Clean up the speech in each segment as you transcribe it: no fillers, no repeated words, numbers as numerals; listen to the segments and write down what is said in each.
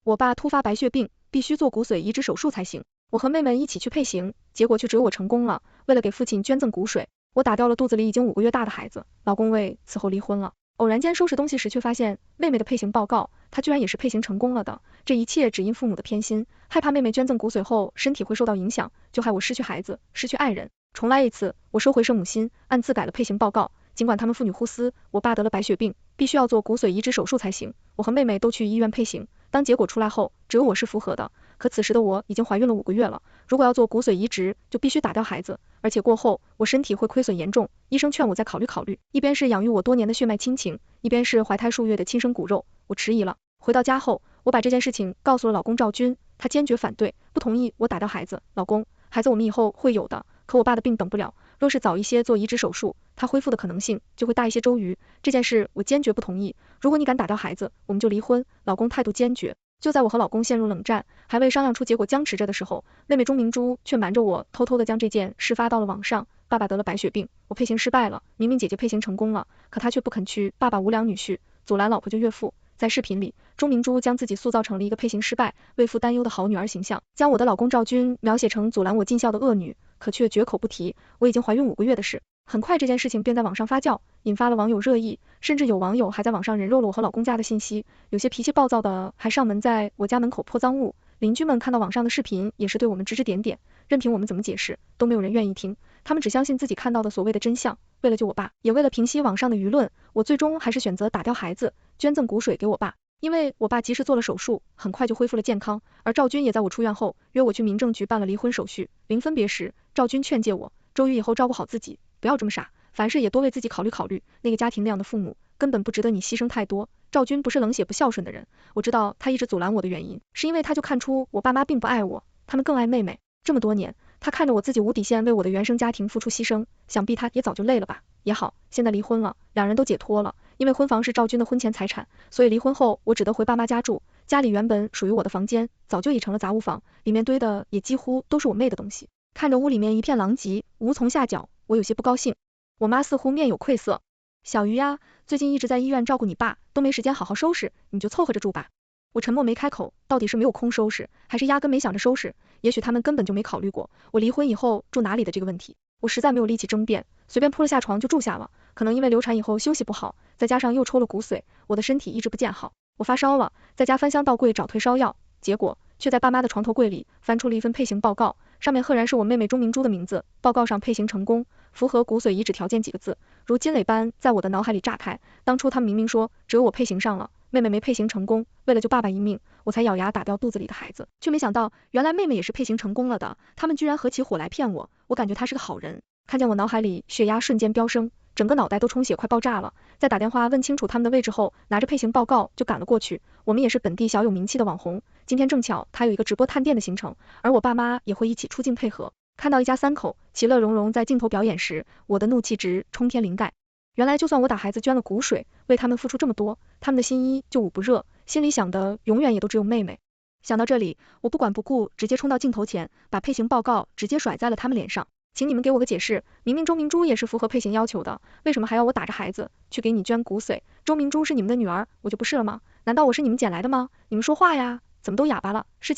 我爸突发白血病，必须做骨髓移植手术才行。我和妹妹一起去配型，结果却只有我成功了。为了给父亲捐赠骨髓，我打掉了肚子里已经5个月大的孩子。老公为此后离婚了。偶然间收拾东西时，却发现妹妹的配型报告，她居然也是配型成功了的。这一切只因父母的偏心，害怕妹妹捐赠骨髓后身体会受到影响，就害我失去孩子，失去爱人。重来一次，我收回圣母心，暗自改了配型报告。尽管他们父女互撕，我爸得了白血病，必须要做骨髓移植手术才行。我和妹妹都去医院配型，当结果出来后，只有我是符合的。可此时的我已经怀孕了5个月了，如果要做骨髓移植，就必须打掉孩子，而且过后我身体会亏损严重，医生劝我再考虑考虑。一边是养育我多年的血脉亲情，一边是怀胎数月的亲生骨肉，我迟疑了。回到家后，我把这件事情告诉了老公赵军，他坚决反对，不同意我打掉孩子。老公，孩子我们以后会有的，可我爸的病等不了，若是早一些做移植手术，他恢复的可能性就会大一些。周瑜，这件事我坚决不同意，如果你敢打掉孩子，我们就离婚。老公态度坚决。就在我和老公陷入冷战，还未商量出结果僵持着的时候，妹妹钟明珠却瞒着我，偷偷的将这件事发到了网上。爸爸得了白血病，我配型失败了，明明姐姐配型成功了，可她却不肯去。爸爸无良女婿，阻拦老婆救岳父。在视频里，钟明珠将自己塑造成了一个配型失败、为父担忧的好女儿形象，将我的老公赵军描写成阻拦我尽孝的恶女，可却绝口不提我已经怀孕5个月的事。很快这件事情便在网上发酵，引发了网友热议，甚至有网友还在网上人肉了我和老公家的信息，有些脾气暴躁的还上门在我家门口泼脏物。邻居们看到网上的视频也是对我们指指点点，任凭我们怎么解释都没有人愿意听，他们只相信自己看到的所谓的真相。为了救我爸，也为了平息网上的舆论，我最终还是选择打掉孩子，捐赠骨髓给我爸。因为我爸及时做了手术，很快就恢复了健康，而赵军也在我出院后约我去民政局办了离婚手续。临分别时，赵军劝诫我，周瑜以后照顾好自己，不要这么傻，凡事也多为自己考虑考虑，那个家庭那样的父母根本不值得你牺牲太多。赵军不是冷血不孝顺的人，我知道他一直阻拦我的原因，是因为他就看出我爸妈并不爱我，他们更爱妹妹。这么多年，他看着我自己无底线为我的原生家庭付出牺牲，想必他也早就累了吧。也好，现在离婚了，两人都解脱了。因为婚房是赵军的婚前财产，所以离婚后我只得回爸妈家住，家里原本属于我的房间早就已成了杂物房，里面堆的也几乎都是我妹的东西。看着屋里面一片狼藉，无从下脚，我有些不高兴。我妈似乎面有愧色，小鱼呀，最近一直在医院照顾你爸，都没时间好好收拾，你就凑合着住吧。我沉默没开口，到底是没有空收拾，还是压根没想着收拾？也许他们根本就没考虑过我离婚以后住哪里的这个问题。我实在没有力气争辩，随便铺了下床就住下了。可能因为流产以后休息不好，再加上又抽了骨髓，我的身体一直不见好。我发烧了，在家翻箱倒柜找退烧药，结果却在爸妈的床头柜里翻出了一份配型报告，上面赫然是我妹妹钟明珠的名字。报告上配型成功，符合骨髓移植条件几个字，如金垒般在我的脑海里炸开。当初他们明明说只有我配型上了，妹妹没配型成功，为了救爸爸一命，我才咬牙打掉肚子里的孩子，却没想到原来妹妹也是配型成功了的。他们居然合起伙来骗我，我感觉他是个好人。看见我脑海里血压瞬间飙升，整个脑袋都充血快爆炸了。在打电话问清楚他们的位置后，拿着配型报告就赶了过去。我们也是本地小有名气的网红，今天正巧他有一个直播探店的行程，而我爸妈也会一起出镜配合。看到一家三口其乐融融在镜头表演时，我的怒气值冲天灵盖。原来就算我打孩子捐了骨髓，为他们付出这么多，他们的心依旧捂不热，心里想的永远也都只有妹妹。想到这里，我不管不顾，直接冲到镜头前，把配型报告直接甩在了他们脸上。请你们给我个解释，明明钟明珠也是符合配型要求的，为什么还要我打着孩子去给你捐骨髓？钟明珠是你们的女儿，我就不是了吗？难道我是你们捡来的吗？你们说话呀，怎么都哑巴了？事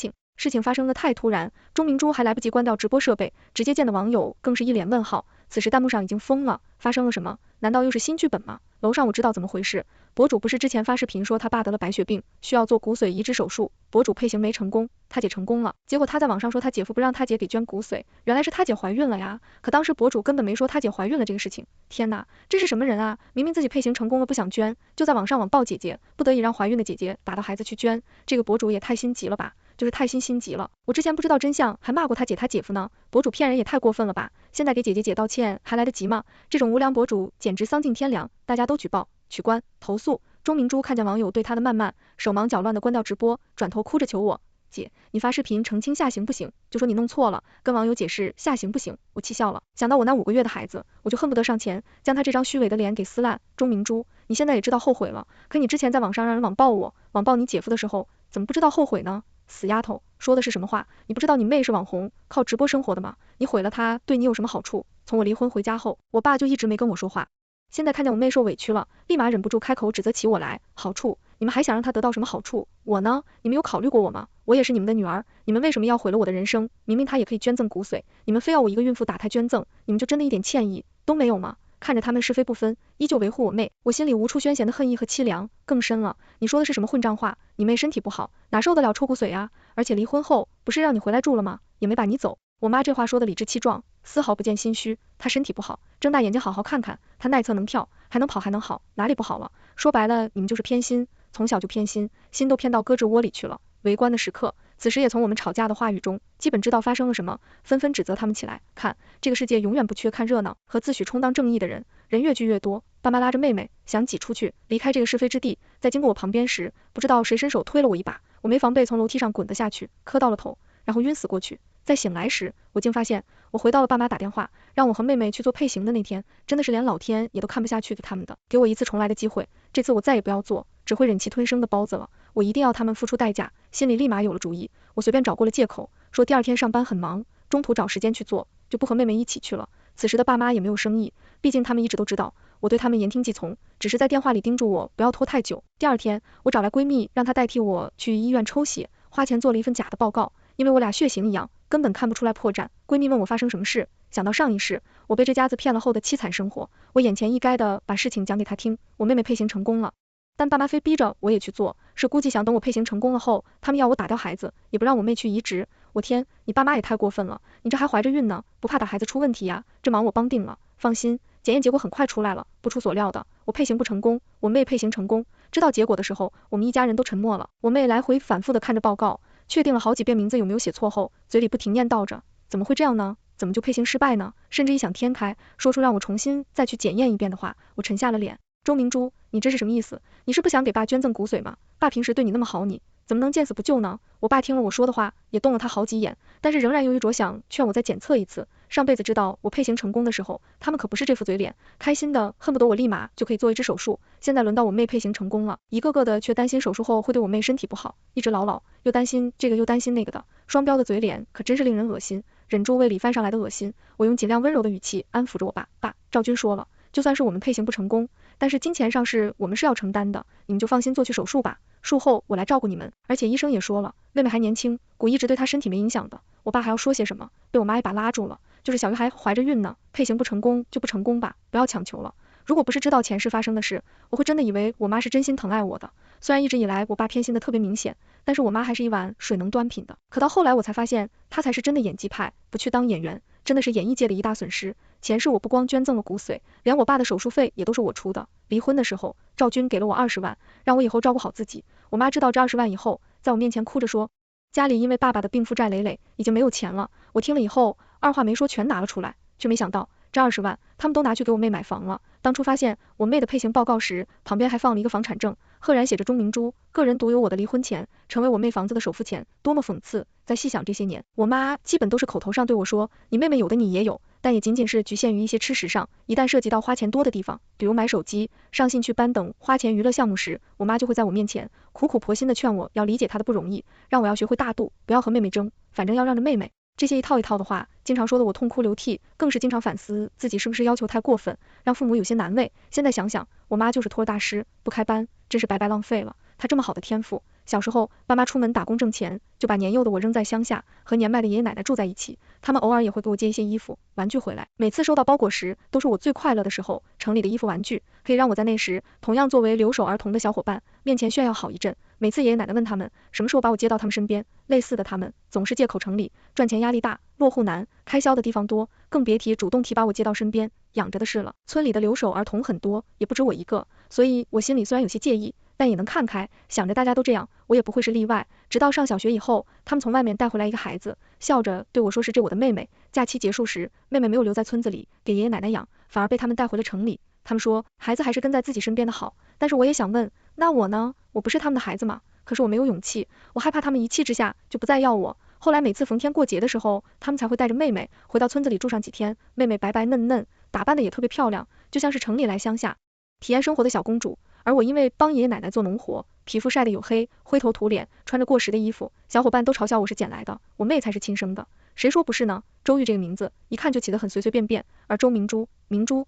情发生的太突然，钟明珠还来不及关掉直播设备，直接见的网友更是一脸问号。此时弹幕上已经疯了，发生了什么？难道又是新剧本吗？楼上我知道怎么回事，博主不是之前发视频说他爸得了白血病，需要做骨髓移植手术，博主配型没成功，他姐成功了，结果他在网上说他姐夫不让他姐给捐骨髓，原来是他姐怀孕了呀，可当时博主根本没说他姐怀孕了这个事情。天哪，这是什么人啊，明明自己配型成功了不想捐，就在网上网暴姐姐，不得已让怀孕的姐姐打到孩子去捐，这个博主也太心急了吧，就是太心急了。我之前不知道真相，还骂过他姐他姐夫呢，博主骗人也太过分了吧，现在给姐姐道歉还来得及吗？这种无良博主简直丧尽天良，大家都举报、取关、投诉。钟明珠看见网友对她的谩骂，手忙脚乱的关掉直播，转头哭着求我，姐，你发视频澄清下行不行？就说你弄错了，跟网友解释下行不行？我气笑了，想到我那5个月的孩子，我就恨不得上前将他这张虚伪的脸给撕烂。钟明珠，你现在也知道后悔了，可你之前在网上让人网暴我，网暴你姐夫的时候，怎么不知道后悔呢？死丫头，说的是什么话？你不知道你妹是网红，靠直播生活的吗？你毁了她，对你有什么好处？从我离婚回家后，我爸就一直没跟我说话。现在看见我妹受委屈了，立马忍不住开口指责起我来。好处？你们还想让他得到什么好处？我呢？你们有考虑过我吗？我也是你们的女儿，你们为什么要毁了我的人生？明明他也可以捐赠骨髓，你们非要我一个孕妇打胎捐赠，你们就真的一点歉意都没有吗？看着他们是非不分，依旧维护我妹，我心里无处宣泄的恨意和凄凉更深了。你说的是什么混账话？你妹身体不好，哪受得了臭骨髓啊？而且离婚后不是让你回来住了吗？也没把你走。我妈这话说的理直气壮，丝毫不见心虚。她身体不好，睁大眼睛好好看看，她耐测能跳，还能跑还能好，哪里不好了？说白了，你们就是偏心，从小就偏心，心都偏到胳肢窝里去了。围观的时刻，此时也从我们吵架的话语中，基本知道发生了什么，纷纷指责他们起来。看，这个世界永远不缺看热闹和自诩充当正义的人，人越聚越多。爸妈拉着妹妹想挤出去，离开这个是非之地，在经过我旁边时，不知道谁伸手推了我一把，我没防备从楼梯上滚了下去，磕到了头，然后晕死过去。再醒来时，我竟发现我回到了爸妈打电话让我和妹妹去做配型的那天，真的是连老天也都看不下去给他们的，给我一次重来的机会。这次我再也不要做只会忍气吞声的包子了，我一定要他们付出代价。心里立马有了主意，我随便找过了借口，说第二天上班很忙，中途找时间去做，就不和妹妹一起去了。此时的爸妈也没有生意，毕竟他们一直都知道我对他们言听计从，只是在电话里叮嘱我不要拖太久。第二天，我找来闺蜜，让她代替我去医院抽血，花钱做了一份假的报告，因为我俩血型一样，根本看不出来破绽。闺蜜问我发生什么事，想到上一世我被这家子骗了后的凄惨生活，我眼前一该的把事情讲给她听。我妹妹配型成功了，但爸妈非逼着我也去做，是估计想等我配型成功了后，他们要我打掉孩子，也不让我妹去移植。我天，你爸妈也太过分了，你这还怀着孕呢，不怕打孩子出问题呀？这忙我帮定了，放心，检验结果很快出来了，不出所料的，我配型不成功，我妹配型成功。知道结果的时候，我们一家人都沉默了。我妹来回反复的看着报告，确定了好几遍名字有没有写错后，嘴里不停念叨着，怎么会这样呢？怎么就配型失败呢？甚至异想天开，说出让我重新再去检验一遍的话，我沉下了脸。周明珠，你这是什么意思？你是不想给爸捐赠骨髓吗？爸平时对你那么好，你怎么能见死不救呢？我爸听了我说的话，也动了他好几眼，但是仍然犹豫着想劝我再检测一次。上辈子知道我配型成功的时候，他们可不是这副嘴脸，开心的恨不得我立马就可以做一只手术。现在轮到我妹配型成功了，一个个的却担心手术后会对我妹身体不好，一直唠，又担心这个又担心那个的，双标的嘴脸可真是令人恶心。忍住胃里翻上来的恶心，我用尽量温柔的语气安抚着我爸。爸，赵军说了，就算是我们配型不成功，但是金钱上是我们是要承担的，你们就放心做去手术吧，术后我来照顾你们。而且医生也说了，妹妹还年轻，骨移植对她身体没影响的。我爸还要说些什么，被我妈一把拉住了，就是小鱼还怀着孕呢，配型不成功就不成功吧，不要强求了。如果不是知道前世发生的事，我会真的以为我妈是真心疼爱我的。虽然一直以来我爸偏心的特别明显，但是我妈还是一碗水能端平的。可到后来我才发现，她才是真的演技派，不去当演员，真的是演艺界的一大损失。前世我不光捐赠了骨髓，连我爸的手术费也都是我出的。离婚的时候，赵军给了我20万，让我以后照顾好自己。我妈知道这20万以后，在我面前哭着说，家里因为爸爸的病负债累累，已经没有钱了。我听了以后，二话没说全拿了出来，却没想到这20万他们都拿去给我妹买房了。当初发现我妹的配型报告时，旁边还放了一个房产证，赫然写着钟明珠，个人独有我的离婚钱，成为我妹房子的首付钱，多么讽刺！再细想这些年，我妈基本都是口头上对我说，你妹妹有的你也有，但也仅仅是局限于一些吃食上，一旦涉及到花钱多的地方，比如买手机、上兴趣班等花钱娱乐项目时，我妈就会在我面前苦苦婆心的劝我要理解她的不容易，让我要学会大度，不要和妹妹争，反正要让着妹妹。这些一套一套的话，经常说的我痛哭流涕，更是经常反思自己是不是要求太过分，让父母有些难为。现在想想，我妈就是托儿大师，不开班，真是白白浪费了。她这么好的天赋，小时候爸妈出门打工挣钱，就把年幼的我扔在乡下，和年迈的爷爷奶奶住在一起。他们偶尔也会给我借一些衣服、玩具回来。每次收到包裹时，都是我最快乐的时候。城里的衣服玩具，可以让我在那时同样作为留守儿童的小伙伴面前炫耀好一阵。每次爷爷奶奶问他们什么时候把我接到他们身边，类似的他们总是借口城里赚钱压力大，落户难，开销的地方多，更别提主动提把我接到身边养着的事了。村里的留守儿童很多，也不止我一个，所以我心里虽然有些介意，但也能看开，想着大家都这样，我也不会是例外。直到上小学以后，他们从外面带回来一个孩子，笑着对我说是这我的妹妹。假期结束时，妹妹没有留在村子里给爷爷奶奶养，反而被他们带回了城里。他们说孩子还是跟在自己身边的好，但是我也想问，那我呢？我不是他们的孩子吗？可是我没有勇气，我害怕他们一气之下就不再要我。后来每次逢天过节的时候，他们才会带着妹妹回到村子里住上几天。妹妹白白嫩嫩，打扮的也特别漂亮，就像是城里来乡下体验生活的小公主。而我因为帮爷爷奶奶做农活，皮肤晒得黝黑，灰头土脸，穿着过时的衣服，小伙伴都嘲笑我是捡来的，我妹才是亲生的。谁说不是呢？周玉这个名字一看就起得很随随便便，而周明珠，明珠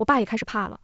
我爸也开始怕了，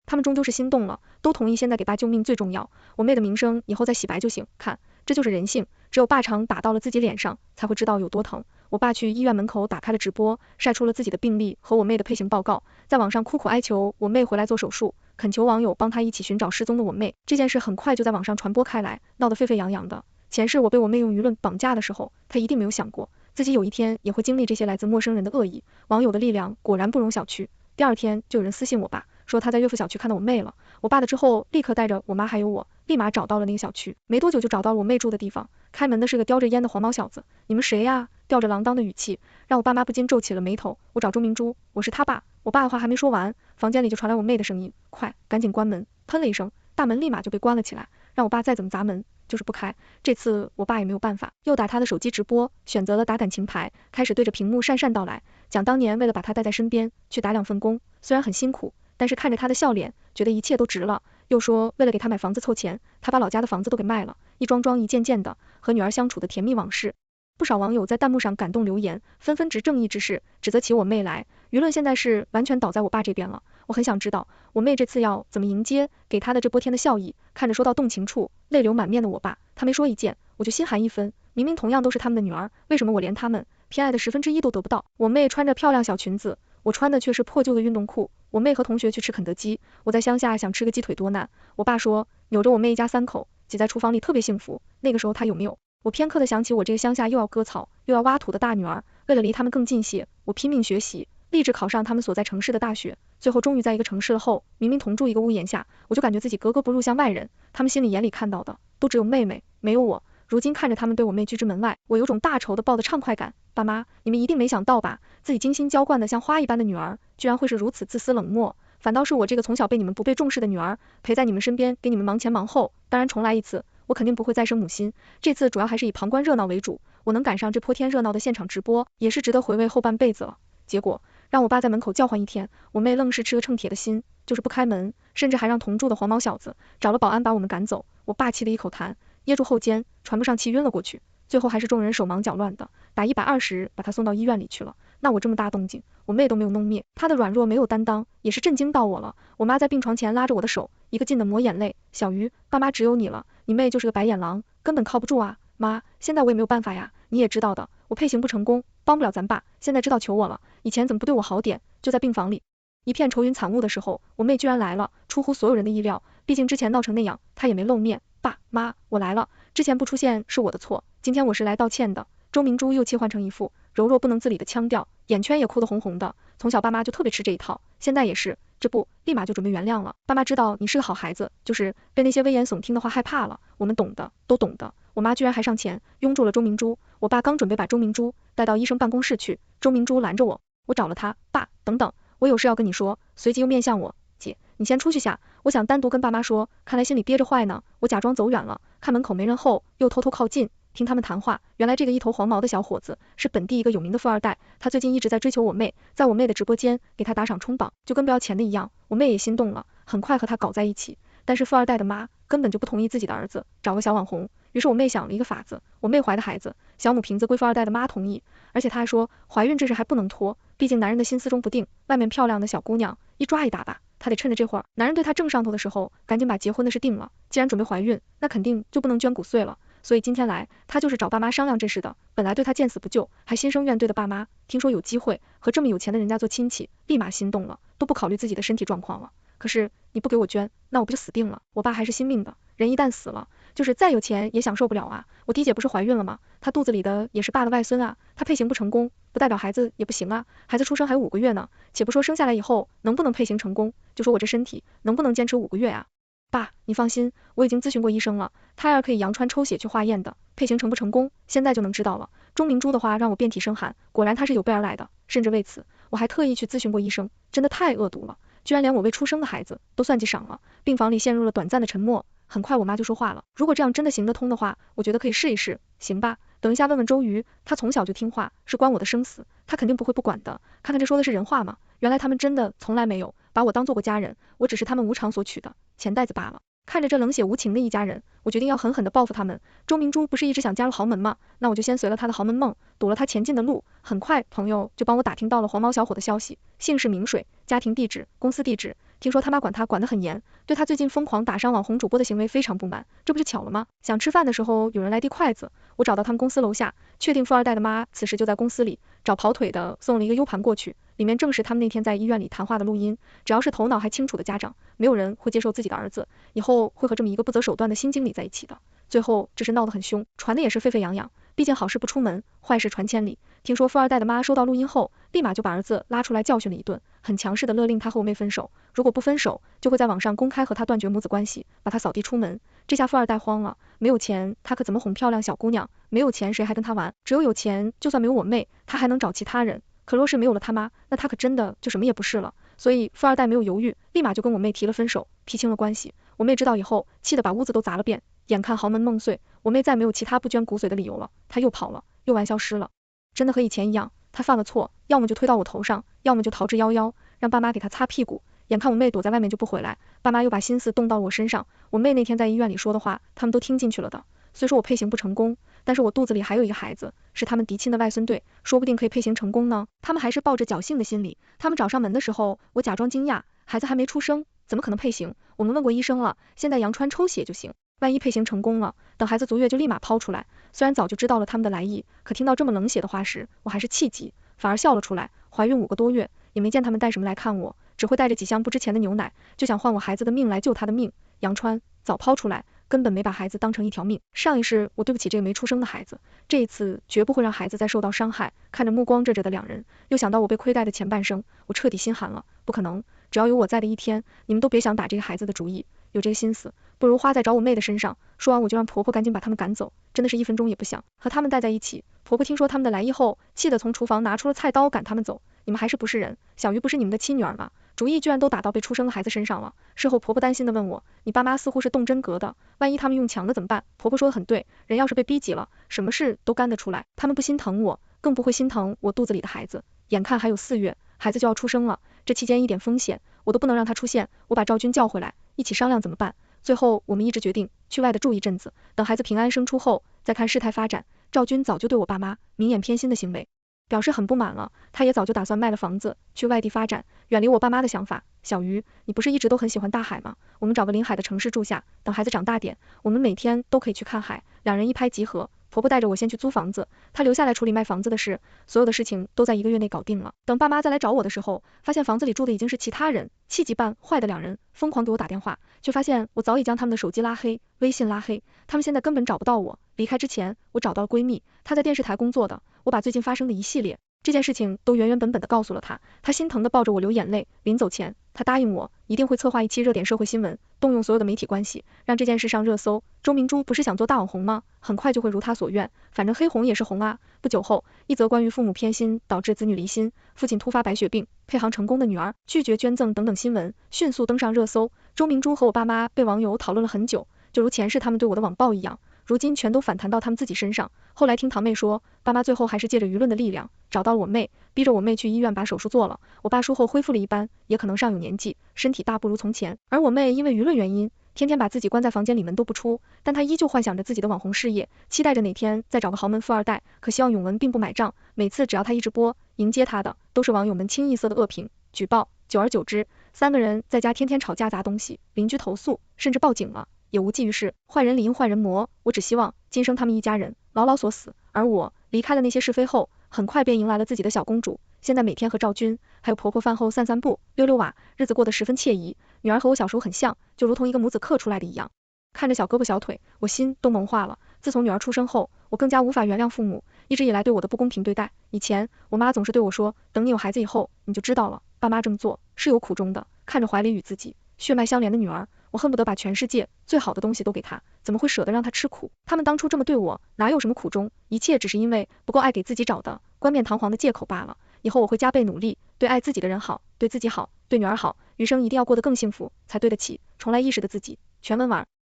他们终究是心动了，都同意现在给爸救命最重要，我妹的名声以后再洗白就行，看，这就是人性，只有爸常打到了自己脸上，才会知道有多疼。我爸去医院门口打开了直播，晒出了自己的病历和我妹的配型报告，在网上苦苦哀求我妹回来做手术，恳求网友帮他一起寻找失踪的我妹。这件事很快就在网上传播开来，闹得沸沸扬扬的。前世我被我妹用舆论绑架的时候，她一定没有想过自己有一天也会经历这些来自陌生人的恶意。网友的力量果然不容小觑。第二天就有人私信我爸，说他在岳父小区看到我妹了。我爸的之后立刻带着我妈还有我，立马找到了那个小区，没多久就找到了我妹住的地方。开门的是个叼着烟的黄毛小子，你们谁呀？吊着郎当的语气，让我爸妈不禁皱起了眉头。我找周明珠，我是他爸。我爸的话还没说完，房间里就传来我妹的声音，快，赶紧关门！喷了一声，大门立马就被关了起来。让我爸再怎么砸门，就是不开。这次我爸也没有办法，又打他的手机直播，选择了打感情牌，开始对着屏幕讪讪道来，讲当年为了把他带在身边，去打2份工，虽然很辛苦，但是看着他的笑脸，觉得一切都值了。又说为了给他买房子凑钱，他把老家的房子都给卖了，一桩桩一件件的和女儿相处的甜蜜往事。不少网友在弹幕上感动留言，纷纷执正义之士，指责起我妹来。舆论现在是完全倒在我爸这边了。我很想知道我妹这次要怎么迎接给她的这波天的笑意。看着说到动情处泪流满面的我爸，他没说一件，我就心寒一分。明明同样都是他们的女儿，为什么我连他们偏爱的1/10都得不到？我妹穿着漂亮小裙子，我穿的却是破旧的运动裤。我妹和同学去吃肯德基，我在乡下想吃个鸡腿多难。我爸说扭着我妹一家3口挤在厨房里特别幸福，那个时候他有没有？我片刻的想起我这个乡下又要割草又要挖土的大女儿，为了离他们更近些，我拼命学习，立志考上他们所在城市的大学。最后终于在一个城市了后，明明同住一个屋檐下，我就感觉自己格格不入，像外人。他们心里眼里看到的都只有妹妹，没有我。如今看着他们对我妹拒之门外，我有种大仇的报的畅快感。爸妈，你们一定没想到吧，自己精心浇灌的像花一般的女儿，居然会是如此自私冷漠。反倒是我这个从小被你们不被重视的女儿，陪在你们身边，给你们忙前忙后。当然重来一次，我肯定不会再生母心，这次主要还是以旁观热闹为主。我能赶上这泼天热闹的现场直播，也是值得回味后半辈子了。结果让我爸在门口叫唤一天，我妹愣是吃个秤铁的心，就是不开门，甚至还让同住的黄毛小子找了保安把我们赶走。我爸气得一口痰噎住后肩，喘不上气晕了过去。最后还是众人手忙脚乱的打120把他送到医院里去了。那我这么大动静，我妹都没有弄灭，她的软弱没有担当，也是震惊到我了。我妈在病床前拉着我的手，一个劲的抹眼泪。小鱼，爸妈只有你了，你妹就是个白眼狼，根本靠不住啊。妈，现在我也没有办法呀，你也知道的，我配型不成功，帮不了咱爸，现在知道求我了，以前怎么不对我好点？就在病房里一片愁云惨雾的时候，我妹居然来了，出乎所有人的意料，毕竟之前闹成那样，她也没露面。爸妈，我来了，之前不出现是我的错，今天我是来道歉的。周明珠又切换成一副柔弱不能自理的腔调，眼圈也哭得红红的。从小爸妈就特别吃这一套，现在也是，这不立马就准备原谅了。爸妈知道你是个好孩子，就是被那些危言耸听的话害怕了，我们懂的，都懂的。我妈居然还上前拥住了周明珠，我爸刚准备把周明珠带到医生办公室去，周明珠拦着我，我找了他，爸，等等，我有事要跟你说。随即又面向我，姐，你先出去下，我想单独跟爸妈说，看来心里憋着坏呢。我假装走远了，看门口没人后，又偷偷靠近，听他们谈话。原来这个一头黄毛的小伙子是本地一个有名的富二代，他最近一直在追求我妹，在我妹的直播间给他打赏冲榜，就跟不要钱的一样。我妹也心动了，很快和他搞在一起。但是富二代的妈根本就不同意自己的儿子找个小网红，于是我妹想了一个法子，我妹怀的孩子小母凭子归富二代的妈同意，而且她还说怀孕这事还不能拖，毕竟男人的心思中不定，外面漂亮的小姑娘一抓一大把，她得趁着这会儿男人对她正上头的时候，赶紧把结婚的事定了。既然准备怀孕，那肯定就不能捐骨碎了。所以今天来，她就是找爸妈商量这事的。本来对她见死不救，还心生怨怼的爸妈，听说有机会和这么有钱的人家做亲戚，立马心动了，都不考虑自己的身体状况了。可是你不给我捐，那我不就死定了？我爸还是信命的，人一旦死了，就是再有钱也享受不了啊。我弟姐不是怀孕了吗？她肚子里的也是爸的外孙啊，她配型不成功，不代表孩子也不行啊。孩子出生还有5个月呢，且不说生下来以后能不能配型成功，就说我这身体能不能坚持5个月啊？爸，你放心，我已经咨询过医生了，胎儿可以羊穿抽血去化验的，配型成不成功，现在就能知道了。钟明珠的话让我遍体生寒，果然她是有备而来的，甚至为此，我还特意去咨询过医生，真的太恶毒了，居然连我未出生的孩子都算计上了。病房里陷入了短暂的沉默，很快我妈就说话了，如果这样真的行得通的话，我觉得可以试一试，行吧？等一下问问周瑜，他从小就听话，是关我的生死，他肯定不会不管的。看看这说的是人话吗？原来他们真的从来没有把我当做过家人，我只是他们无偿索取的钱袋子罢了。看着这冷血无情的一家人，我决定要狠狠地报复他们。周明珠不是一直想加入豪门吗？那我就先随了他的豪门梦，堵了他前进的路。很快，朋友就帮我打听到了黄毛小伙的消息，姓氏名水，家庭地址，公司地址。听说他妈管他管得很严，对他最近疯狂打伤网红主播的行为非常不满，这不是巧了吗？想吃饭的时候有人来递筷子，我找到他们公司楼下，确定富二代的妈此时就在公司里，找跑腿的送了一个 U 盘过去，里面正是他们那天在医院里谈话的录音。只要是头脑还清楚的家长，没有人会接受自己的儿子以后会和这么一个不择手段的新经理在一起的。最后这事闹得很凶，传的也是沸沸扬扬，毕竟好事不出门，坏事传千里。听说富二代的妈收到录音后，立马就把儿子拉出来教训了一顿，很强势的勒令他和我妹分手，如果不分手，就会在网上公开和他断绝母子关系，把他扫地出门。这下富二代慌了，没有钱他可怎么哄漂亮小姑娘？没有钱谁还跟他玩？只有有钱，就算没有我妹，他还能找其他人。可若是没有了他妈，那他可真的就什么也不是了。所以富二代没有犹豫，立马就跟我妹提了分手，撇清了关系。我妹知道以后，气得把屋子都砸了遍。眼看豪门梦碎，我妹再没有其他不捐骨髓的理由了，她又跑了，又玩消失了。真的和以前一样，她犯了错，要么就推到我头上，要么就逃之夭夭，让爸妈给她擦屁股。眼看我妹躲在外面就不回来，爸妈又把心思动到我身上。我妹那天在医院里说的话，他们都听进去了的。虽说我配型不成功，但是我肚子里还有一个孩子，是他们嫡亲的外孙辈，说不定可以配型成功呢。他们还是抱着侥幸的心理，他们找上门的时候，我假装惊讶，孩子还没出生，怎么可能配型？我们问过医生了，现在羊穿抽血就行。万一配型成功了，等孩子足月就立马抛出来。虽然早就知道了他们的来意，可听到这么冷血的话时，我还是气急，反而笑了出来。怀孕5个多月，也没见他们带什么来看我，只会带着几箱不值钱的牛奶，就想换我孩子的命来救他的命。杨川早抛出来，根本没把孩子当成一条命。上一世我对不起这个没出生的孩子，这一次绝不会让孩子再受到伤害。看着目光遮着的两人，又想到我被亏待的前半生，我彻底心寒了。不可能，只要有我在的一天，你们都别想打这个孩子的主意。有这个心思，不如花在找我妹的身上。说完我就让婆婆赶紧把他们赶走，真的是1分钟也不想和他们待在一起。婆婆听说他们的来意后，气得从厨房拿出了菜刀赶他们走。你们还是不是人？小鱼不是你们的亲女儿吗？主意居然都打到被出生的孩子身上了。事后婆婆担心的问我，你爸妈似乎是动真格的，万一他们用强的怎么办？婆婆说的很对，人要是被逼急了，什么事都干得出来。他们不心疼我，更不会心疼我肚子里的孩子。眼看还有4月，孩子就要出生了，这期间一点风险我都不能让他出现。我把赵军叫回来，一起商量怎么办。最后我们一致决定去外的住一阵子，等孩子平安生出后再看事态发展。赵军早就对我爸妈明眼偏心的行为表示很不满了，他也早就打算卖了房子去外地发展，远离我爸妈的想法。小鱼，你不是一直都很喜欢大海吗？我们找个临海的城市住下，等孩子长大点，我们每天都可以去看海。两人一拍即合。婆婆带着我先去租房子，她留下来处理卖房子的事，所有的事情都在1个月内搞定了。等爸妈再来找我的时候，发现房子里住的已经是其他人，气急败坏的两人疯狂给我打电话，却发现我早已将他们的手机拉黑，微信拉黑，他们现在根本找不到我。离开之前，我找到了闺蜜，她在电视台工作的，我把最近发生的一系列这件事情都原原本本的告诉了她，她心疼的抱着我流眼泪。临走前，她答应我一定会策划一期热点社会新闻，动用所有的媒体关系，让这件事上热搜。周明珠不是想做大网红吗？很快就会如她所愿，反正黑红也是红啊。不久后，一则关于父母偏心导致子女离心，父亲突发白血病，配行成功的女儿拒绝捐赠等等新闻迅速登上热搜。周明珠和我爸妈被网友讨论了很久，就如前世他们对我的网暴一样，如今全都反弹到他们自己身上。后来听堂妹说，爸妈最后还是借着舆论的力量找到了我妹，逼着我妹去医院把手术做了。我爸术后恢复了一般，也可能上有年纪，身体大不如从前。而我妹因为舆论原因，天天把自己关在房间里门都不出，但她依旧幻想着自己的网红事业，期待着哪天再找个豪门富二代。可希望永文并不买账，每次只要她一直播，迎接她的都是网友们清一色的恶评、举报。久而久之，3个人在家天天吵架砸东西，邻居投诉，甚至报警了，也无济于事。坏人理应换人磨，我只希望今生他们一家人老老所死。而我离开了那些是非后，很快便迎来了自己的小公主。现在每天和赵军还有婆婆饭后散散步、溜溜瓦，日子过得十分惬意。女儿和我小时候很像，就如同一个母子刻出来的一样。看着小胳膊小腿，我心都萌化了。自从女儿出生后，我更加无法原谅父母一直以来对我的不公平对待。以前我妈总是对我说，等你有孩子以后你就知道了，爸妈这么做是有苦衷的。看着怀里与自己血脉相连的女儿，我恨不得把全世界最好的东西都给她，怎么会舍得让她吃苦？他们当初这么对我，哪有什么苦衷？一切只是因为不够爱给自己找的冠冕堂皇的借口罢了。以后我会加倍努力，对爱自己的人好，对自己好，对女儿好，余生一定要过得更幸福，才对得起重来一时的自己。全文完。